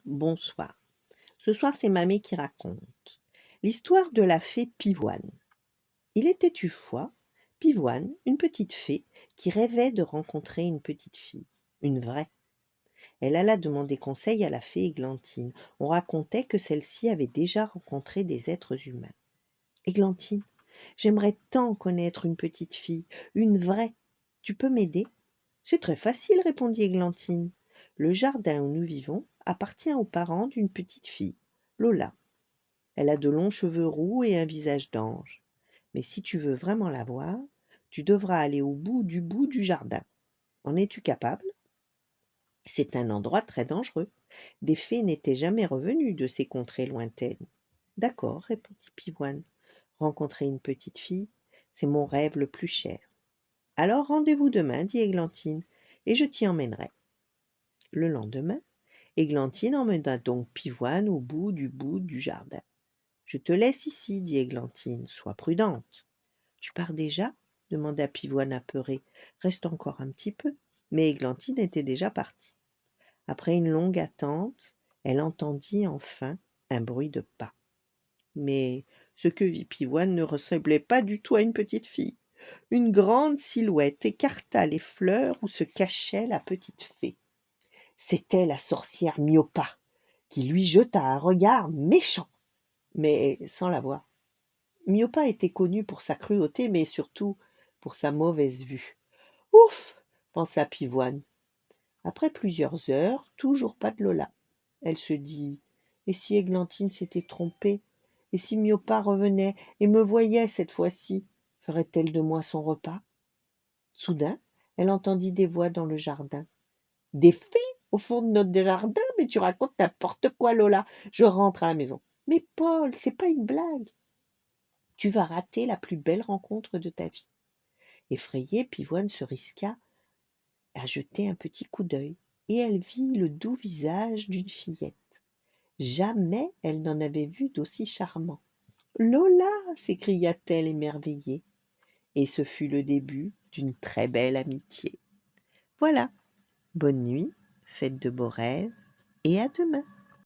Bonsoir. Ce soir, c'est Mamie qui raconte. L'histoire de la fée Pivoine. Il était une fois Pivoine, une petite fée, qui rêvait de rencontrer une petite fille, une vraie. Elle alla demander conseil à la fée Églantine. On racontait que celle-ci avait déjà rencontré des êtres humains. Églantine, j'aimerais tant connaître une petite fille, une vraie. Tu peux m'aider? C'est très facile, répondit Églantine. Le jardin où nous vivons appartient aux parents d'une petite fille, Lola. Elle a de longs cheveux roux et un visage d'ange. Mais si tu veux vraiment la voir, tu devras aller au bout du jardin. En es-tu capable? C'est un endroit très dangereux. Des fées n'étaient jamais revenues de ces contrées lointaines. D'accord, répondit Pivoine. Rencontrer une petite fille, c'est mon rêve le plus cher. Alors rendez-vous demain, dit Églantine, et je t'y emmènerai. Le lendemain, Églantine emmena donc Pivoine au bout du jardin. Je te laisse ici, dit Églantine, sois prudente. Tu pars déjà? Demanda Pivoine apeuré. Reste encore un petit peu. Mais Églantine était déjà partie. Après une longue attente, elle entendit enfin un bruit de pas. Mais ce que vit Pivoine ne ressemblait pas du tout à une petite fille. Une grande silhouette écarta les fleurs où se cachait la petite fée. C'était la sorcière Myopa, qui lui jeta un regard méchant, mais sans la voir. Myopa était connue pour sa cruauté, mais surtout pour sa mauvaise vue. Ouf! Pensa Pivoine. Après plusieurs heures, toujours pas de Lola. Elle se dit: et si Églantine s'était trompée? Et si Myopa revenait et me voyait cette fois-ci, ferait-elle de moi son repas? Soudain, elle entendit des voix dans le jardin. Des fées au fond de notre jardin? Mais tu racontes n'importe quoi, Lola. Je rentre à la maison. Mais Paul, c'est pas une blague. Tu vas rater la plus belle rencontre de ta vie. Effrayée, Pivoine se risqua à jeter un petit coup d'œil, et elle vit le doux visage d'une fillette. Jamais elle n'en avait vu d'aussi charmant. Lola! S'écria-t-elle émerveillée. Et ce fut le début d'une très belle amitié. Voilà. Bonne nuit, faites de beaux rêves, et à demain.